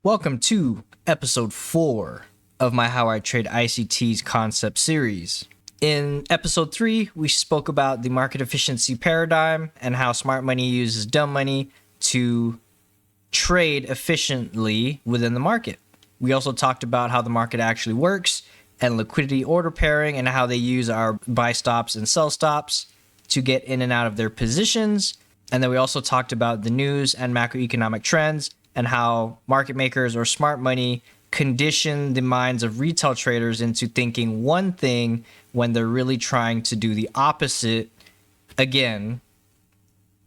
Welcome to episode 4 of my How I Trade ICTs concept series. In episode 3, we spoke about the market efficiency paradigm and how smart money uses dumb money to trade efficiently within the market. We also talked about how the market actually works and liquidity order pairing and how they use our buy stops and sell stops to get in and out of their positions. And then we also talked about the news and macroeconomic trends and how market makers or smart money condition the minds of retail traders into thinking one thing when they're really trying to do the opposite, again,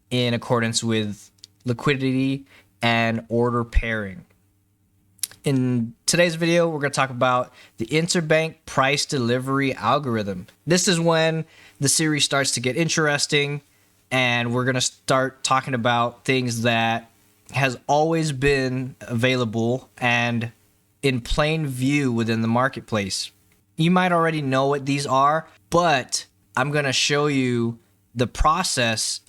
in accordance with liquidity and order pairing. In today's video, we're going to talk about the Interbank Price Delivery Algorithm. This is when the series starts to get interesting, and we're going to start talking about things that has always been available and in plain view within the marketplace. You might already know what these are, but I'm going to show you the process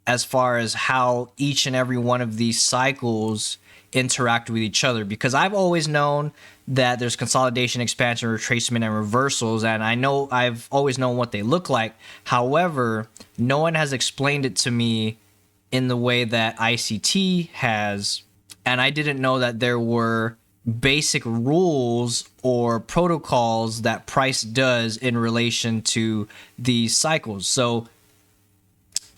as far as how each and every one of these cycles interact with each other, because I've always known that there's consolidation, expansion, retracement, and reversals, and I've always known what they look like. However, no one has explained it to me in the way that ICT has, and I didn't know that there were basic rules or protocols that price does in relation to these cycles. So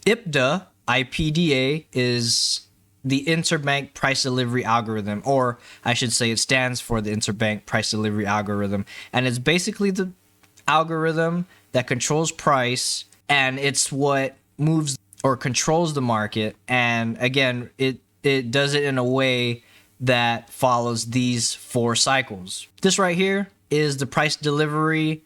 IPDA is the Interbank Price Delivery Algorithm, or I should say it stands for the Interbank Price Delivery Algorithm, and it's basically the algorithm that controls price, and it's what moves or controls the market. And again, it does it in a way that follows these 4 cycles. This right here is the price delivery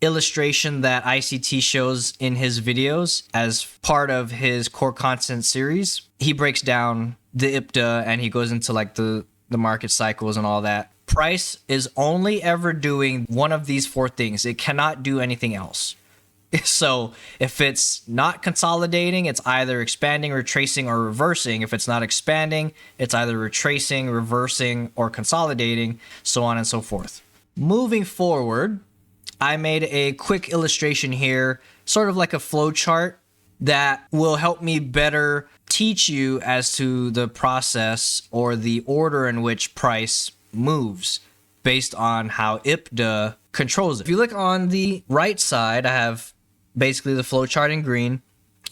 illustration that ICT shows in his videos as part of his core content series. He breaks down the IPDA and he goes into like the market cycles and all that. Price is only ever doing one of these 4 things. It cannot do anything else. So if it's not consolidating, it's either expanding, retracing, or reversing. If it's not expanding, it's either retracing, reversing, or consolidating, so on and so forth. Moving forward, I made a quick illustration here, sort of like a flow chart that will help me better teach you as to the process or the order in which price moves based on how IPDA controls it. If you look on the right side, I have basically the flow chart in green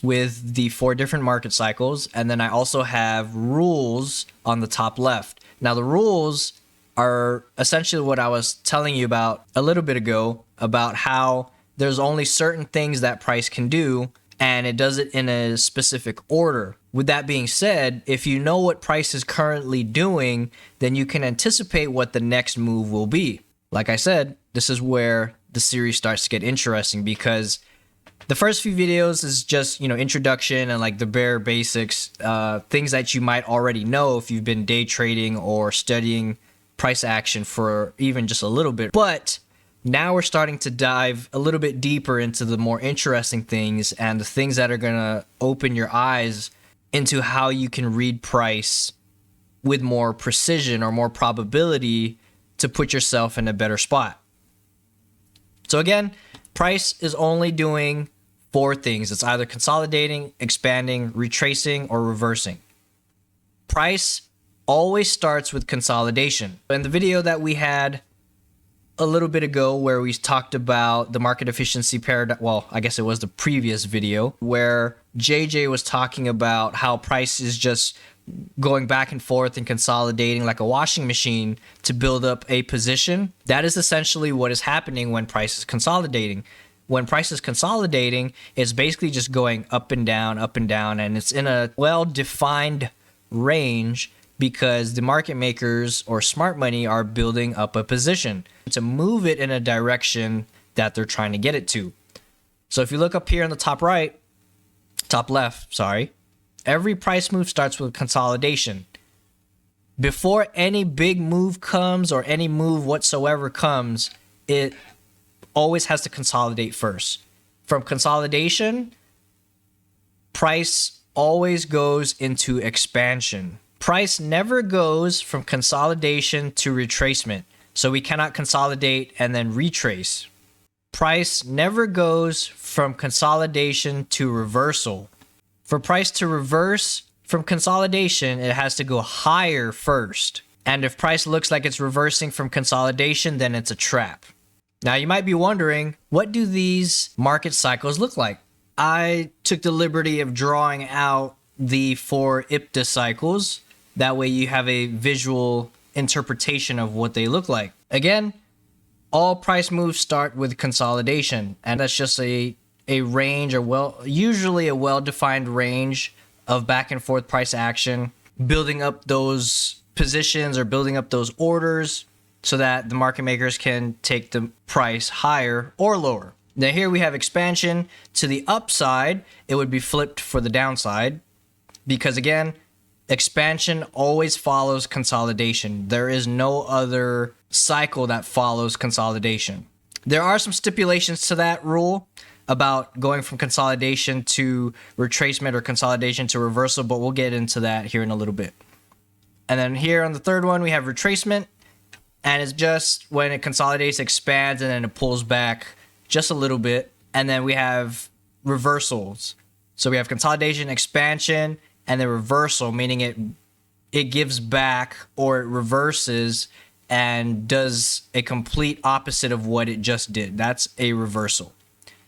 with the 4 different market cycles, and then I also have rules on the top left. Now the rules are essentially what I was telling you about a little bit ago, about how there's only certain things that price can do, and it does it in a specific order. With that being said, if you know what price is currently doing, then you can anticipate what the next move will be. Like I said, this is where the series starts to get interesting, because the first few videos is just, introduction and like the bare basics, things that you might already know if you've been day trading or studying price action for even just a little bit. But now we're starting to dive a little bit deeper into the more interesting things and the things that are going to open your eyes into how you can read price with more precision or more probability to put yourself in a better spot. So again, price is only doing 4 things. It's either consolidating, expanding, retracing, or reversing. Price always starts with consolidation. In the video that we had a little bit ago where we talked about the market efficiency paradigm, well, I guess it was the previous video where JJ was talking about how price is just going back and forth and consolidating like a washing machine to build up a position. That is essentially what is happening when price is consolidating. When price is consolidating, it's basically just going up and down, and it's in a well-defined range because the market makers or smart money are building up a position to move it in a direction that they're trying to get it to. So if you look up here in the top left, every price move starts with consolidation. Before any big move comes or any move whatsoever comes, it always has to consolidate first. From consolidation, price always goes into expansion. Price never goes from consolidation to retracement. So we cannot consolidate and then retrace. Price never goes from consolidation to reversal. For price to reverse from consolidation, it has to go higher first. And if price looks like it's reversing from consolidation, then it's a trap. Now you might be wondering, what do these market cycles look like? I took the liberty of drawing out the 4 IPDA cycles. That way you have a visual interpretation of what they look like. Again, all price moves start with consolidation, and that's just a range, or usually a well-defined range of back and forth price action, building up those positions or building up those orders so that the market makers can take the price higher or lower. Now here we have expansion to the upside. It would be flipped for the downside because, again, expansion always follows consolidation. There is no other cycle that follows consolidation. There are some stipulations to that rule about going from consolidation to retracement or consolidation to reversal, but we'll get into that here in a little bit. And then here on the third one, we have retracement, and it's just when it consolidates, expands, and then it pulls back just a little bit. And then we have reversals. So we have consolidation, expansion, and then reversal, meaning it gives back or it reverses and does a complete opposite of what it just did. That's a reversal.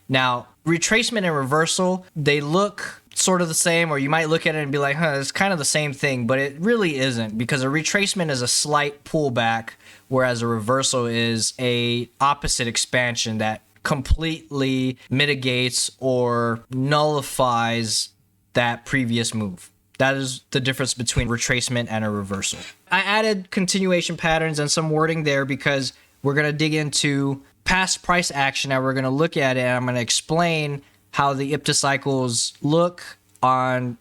Now, retracement and reversal, they look sort of the same, or you might look at it and be like, it's kind of the same thing, but it really isn't, because a retracement is a slight pullback, whereas a reversal is a opposite expansion that completely mitigates or nullifies that previous move. That is the difference between retracement and a reversal. I added continuation patterns and some wording there because we're going to dig into past price action, and we're going to look at it, and I'm going to explain how the IPDA cycles look on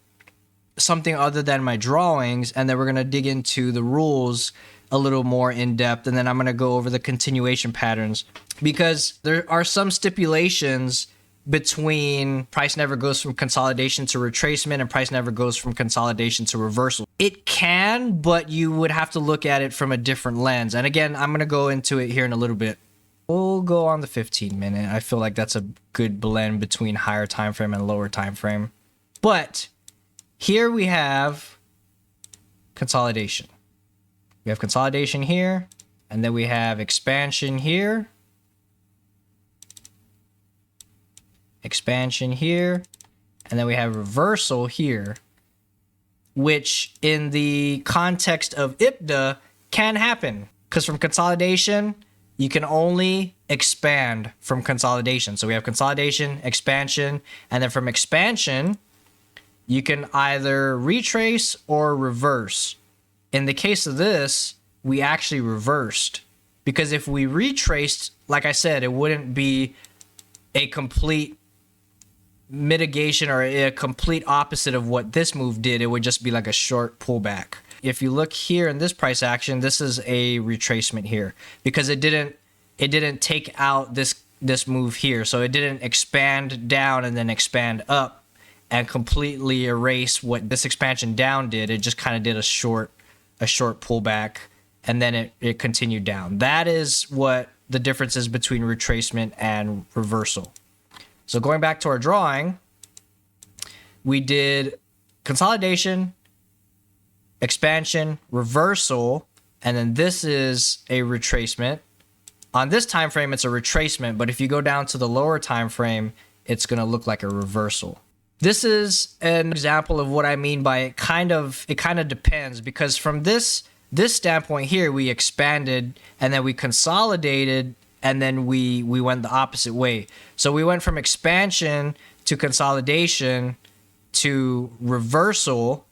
something other than my drawings, and then we're going to dig into the rules a little more in depth, and then I'm going to go over the continuation patterns because there are some stipulations between price never goes from consolidation to retracement and price never goes from consolidation to reversal. It can, but you would have to look at it from a different lens. And again, I'm going to go into it here in a little bit. We'll go on the 15-minute. I feel like that's a good blend between higher time frame and lower time frame. But here we have consolidation. We have consolidation here, and then we have expansion here, expansion here, and then we have reversal here, which in the context of IPDA can happen, because from consolidation, you can only expand from consolidation. So we have consolidation, expansion, and then from expansion, you can either retrace or reverse. In the case of this, we actually reversed, because if we retraced, like I said, it wouldn't be a complete mitigation or a complete opposite of what this move did. It would just be like a short pullback. If you look here in this price action, this is a retracement here because it didn't take out this move here. So it didn't expand down and then expand up and completely erase what this expansion down did. It just kind of did a short pullback, and then it continued down. That is what the difference is between retracement and reversal. So going back to our drawing, we did consolidation, expansion, reversal, and then this is a retracement. On this time frame, it's a retracement, but if you go down to the lower time frame, it's going to look like a reversal. This is an example of what I mean by it kind of depends, because from this standpoint here, we expanded and then we consolidated and then we went the opposite way. So we went from expansion to consolidation to reversal,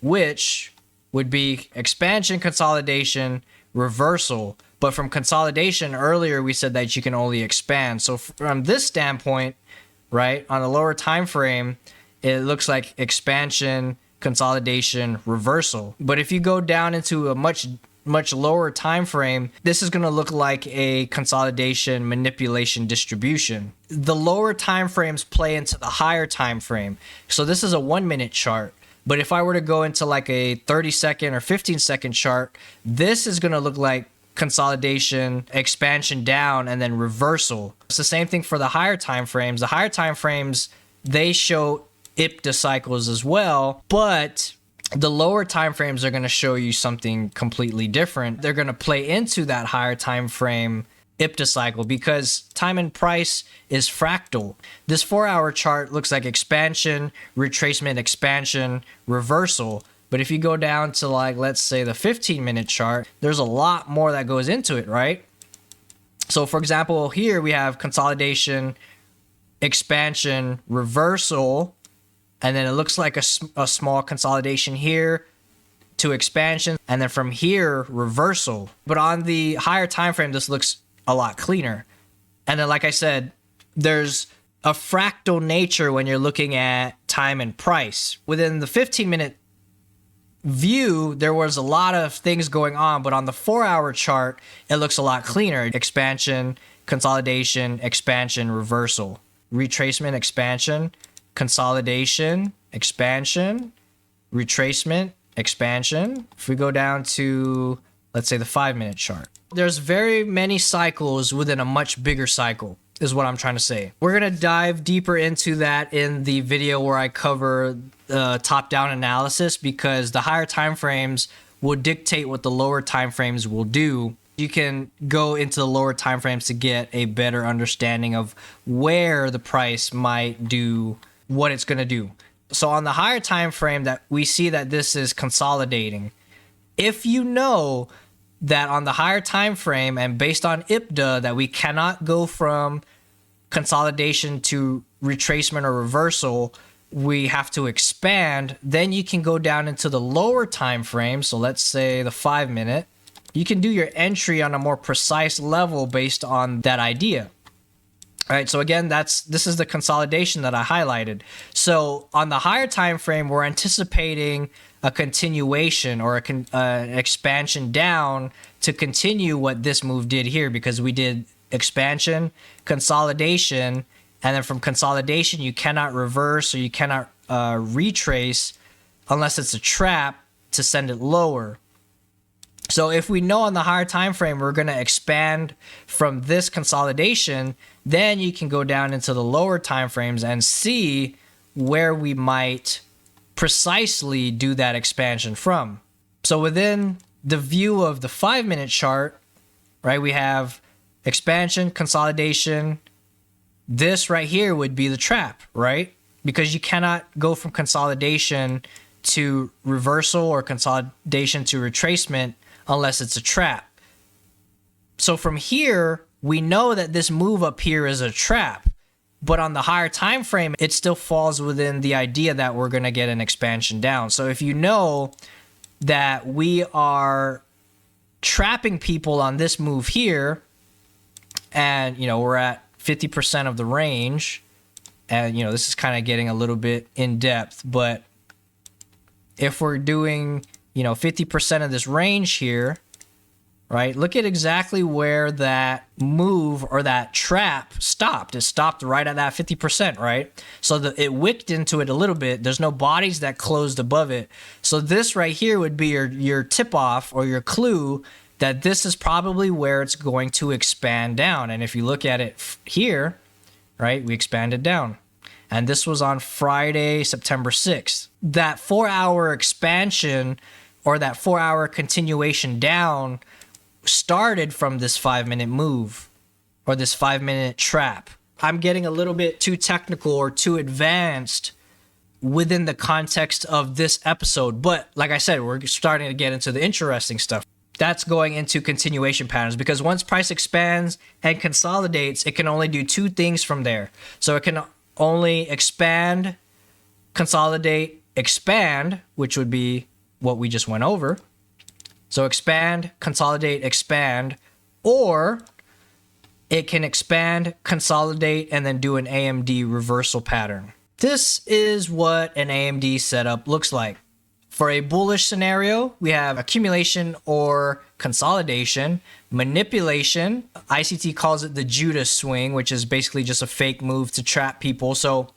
which would be expansion, consolidation, reversal. But from consolidation, earlier we said that you can only expand. So from this standpoint, right, on a lower time frame, it looks like expansion, consolidation, reversal. But if you go down into a much lower time frame, this is going to look like a consolidation, manipulation, distribution. The lower time frames play into the higher time frame. So this is a 1-minute chart. But if I were to go into like a 30-second or 15-second chart, this is going to look like consolidation, expansion down, and then reversal. It's the same thing for the higher time frames. The higher time frames, they show IPDA cycles as well, but the lower time frames are going to show you something completely different. They're going to play into that higher time frame IPDA cycle because time and price is fractal. This 4-hour chart looks like expansion, retracement, expansion, reversal. But if you go down to like, let's say the 15-minute chart, there's a lot more that goes into it, right? So for example, here we have consolidation, expansion, reversal, and then it looks like a small consolidation here to expansion, and then from here, reversal. But on the higher time frame, this looks a lot cleaner. And then, like I said, there's a fractal nature when you're looking at time and price. Within the 15-minute view, there was a lot of things going on, but on the 4-hour chart, it looks a lot cleaner. Expansion, consolidation, expansion, reversal. Retracement, expansion, consolidation, expansion, retracement, expansion. If we go down to, let's say, the 5-minute chart, there's very many cycles within a much bigger cycle, is what I'm trying to say. We're going to dive deeper into that in the video where I cover top-down analysis, because the higher time frames will dictate what the lower time frames will do. You can go into the lower time frames to get a better understanding of where the price might do what it's going to do. So on the higher time frame, that we see that this is consolidating. If you know that on the higher time frame and based on IPDA that we cannot go from consolidation to retracement or reversal, we have to expand, then you can go down into the lower time frame. So let's say the 5-minute. You can do your entry on a more precise level based on that idea. All right, so again, this is the consolidation that I highlighted. So on the higher time frame, we're anticipating a continuation or an expansion down to continue what this move did here, because we did expansion, consolidation, and then from consolidation, you cannot reverse or you cannot retrace unless it's a trap to send it lower. So if we know on the higher time frame we're going to expand from this consolidation, then you can go down into the lower time frames and see where we might precisely do that expansion from. So within the view of the 5-minute chart, right, we have expansion, consolidation. This right here would be the trap, right? Because you cannot go from consolidation to reversal or consolidation to retracement unless it's a trap. So from here, we know that this move up here is a trap, but on the higher time frame, it still falls within the idea that we're going to get an expansion down. So if you know that we are trapping people on this move here, and we're at 50% of the range, and this is kind of getting a little bit in depth, but if we're doing 50% of this range here, right? Look at exactly where that move or that trap stopped. It stopped right at that 50%, right? So it wicked into it a little bit. There's no bodies that closed above it. So this right here would be your tip-off or your clue that this is probably where it's going to expand down. And if you look at it here, right, we expanded down. And this was on Friday, September 6th. That 4-hour expansion or that 4-hour continuation down started from this 5-minute move or this 5-minute trap. I'm getting a little bit too technical or too advanced within the context of this episode. But like I said, we're starting to get into the interesting stuff. That's going into continuation patterns, because once price expands and consolidates, it can only do two things from there. So it can only expand, consolidate, expand, which would be what we just went over. So expand, consolidate, expand, or it can expand, consolidate, and then do an AMD reversal pattern. This is what an AMD setup looks like. For a bullish scenario, we have accumulation or consolidation, manipulation. ICT calls it the Judas swing, which is basically just a fake move to trap people. So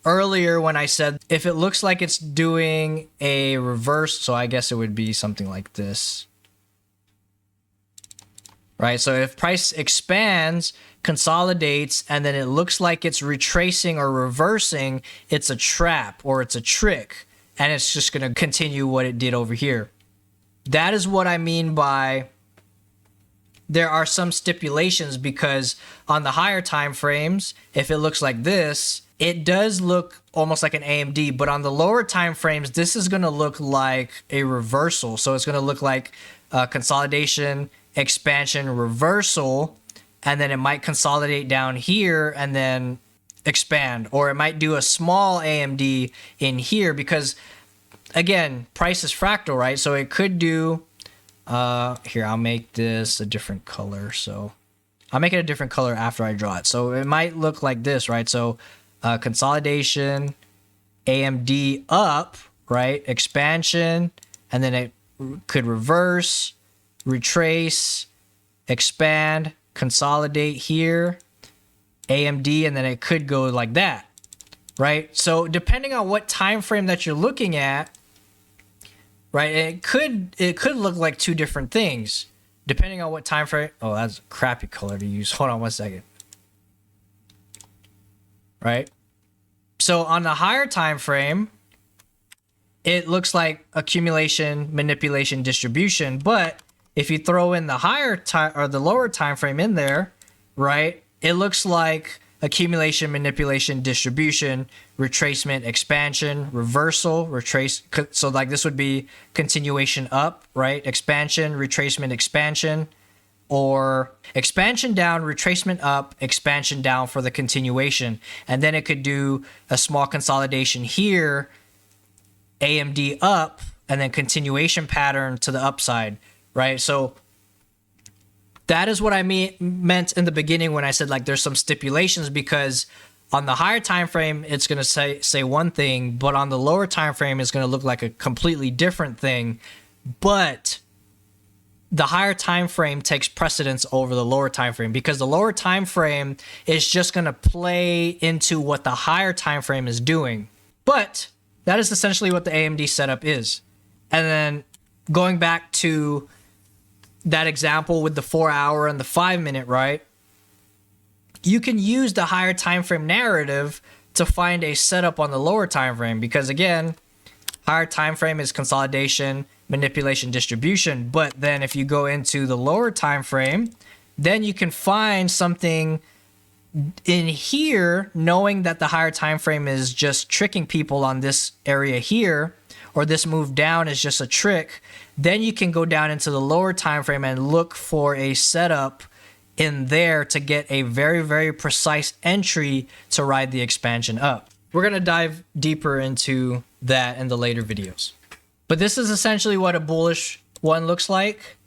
earlier when I said if it looks like it's doing a reverse, so I guess it would be something like this. Right? So if price expands, consolidates, and then it looks like it's retracing or reversing, it's a trap or it's a trick, and it's just going to continue what it did over here. That is what I mean by there are some stipulations, because on the higher time frames, if it looks like this, it does look almost like an AMD, but on the lower time frames, this is going to look like a reversal. So it's going to look like consolidation, expansion, reversal, and then it might consolidate down here and then expand, or it might do a small AMD in here, because again, price is fractal, right? So it could do here, I'll make this a different color. So I'll make it a different color after I draw it. So it might look like this, right? So consolidation, AMD up, right? Expansion, and then it could reverse, retrace, expand, consolidate here, AMD, and then it could go like that, right? So depending on what time frame that you're looking at, right, it could look like two different things depending on what time frame. Oh, that's a crappy color to use. Hold on one second. Right? So on the higher time frame, it looks like accumulation, manipulation, distribution, but if you throw in the higher time or the lower time frame in there, right, it looks like accumulation, manipulation, distribution, retracement, expansion, reversal, retrace. So like this would be continuation up, right? Expansion, retracement, expansion, or expansion down, retracement up, expansion down for the continuation. And then it could do a small consolidation here, AMD up, and then continuation pattern to the upside, right? So that is what I meant in the beginning when I said like there's some stipulations, because on the higher time frame it's going to say one thing, but on the lower time frame it's going to look like a completely different thing. But the higher time frame takes precedence over the lower time frame, because the lower time frame is just going to play into what the higher time frame is doing. But that is essentially what the AMD setup is. And then going back to that example with the 4 hour and the 5 minute, right? You can use the higher time frame narrative to find a setup on the lower time frame, because again, higher time frame is consolidation, manipulation, distribution. But then if you go into the lower time frame, then you can find something in here, knowing that the higher time frame is just tricking people on this area here, or this move down is just a trick. Then you can go down into the lower time frame and look for a setup in there to get a very, very precise entry to ride the expansion up. We're going to dive deeper into that in the later videos. But this is essentially what a bullish one looks like.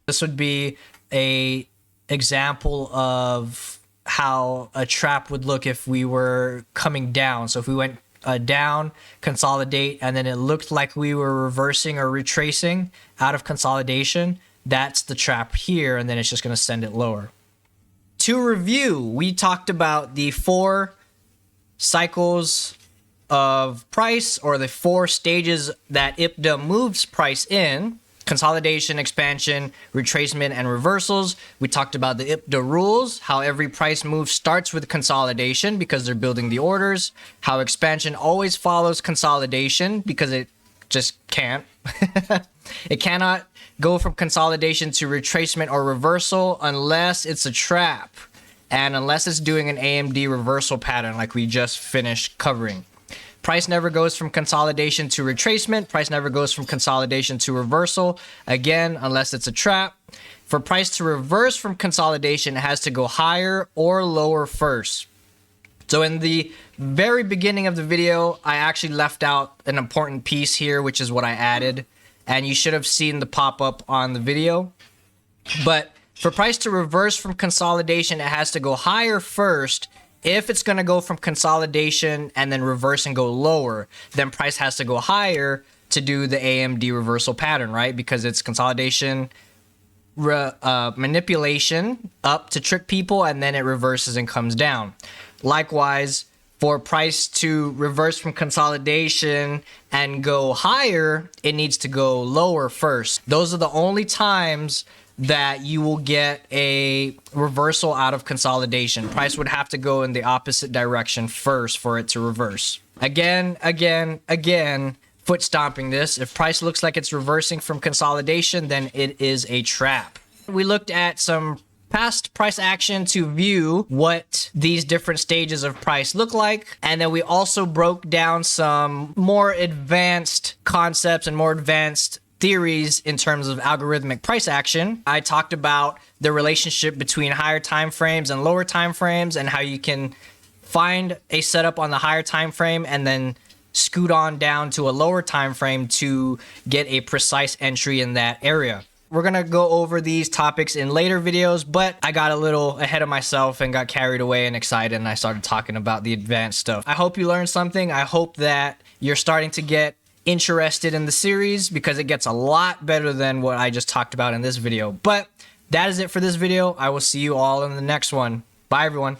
This would be a example of how a trap would look if we were coming down. So if we went down, consolidate, and then it looked like we were reversing or retracing out of consolidation, that's the trap here, and then it's just going to send it lower. To review, we talked about the 4 cycles of price, or the 4 stages that IPDA moves price in: consolidation, expansion, retracement, and reversals. We talked about the IPDA rules, how every price move starts with consolidation because they're building the orders, how expansion always follows consolidation because it just can't. It cannot go from consolidation to retracement or reversal unless it's a trap, and unless it's doing an AMD reversal pattern like we just finished covering. Price never goes from consolidation to retracement. Price never goes from consolidation to reversal, again, unless it's a trap. For price to reverse from consolidation, it has to go higher or lower first. So in the very beginning of the video, I actually left out an important piece here, which is what I added, and you should have seen the pop-up on the video. But for price to reverse from consolidation, it has to go higher first. If it's going to go from consolidation and then reverse and go lower, then price has to go higher to do the AMD reversal pattern, right? Because it's consolidation, manipulation up to trick people, and then it reverses and comes down. Likewise, for price to reverse from consolidation and go higher, it needs to go lower first. Those are the only times that you will get a reversal out of consolidation. Price would have to go in the opposite direction first for it to reverse. Again, foot stomping this. If price looks like it's reversing from consolidation, then it is a trap. We looked at some past price action to view what these different stages of price look like. And then we also broke down some more advanced concepts and more advanced theories in terms of algorithmic price action. I talked about the relationship between higher time frames and lower time frames and how you can find a setup on the higher time frame and then scoot on down to a lower time frame to get a precise entry in that area. We're going to go over these topics in later videos, but I got a little ahead of myself and got carried away and excited, and I started talking about the advanced stuff. I hope you learned something. I hope that you're starting to get interested in the series because it gets a lot better than what I just talked about in this video. But that is it for this video. I will see you all in the next one. Bye, everyone.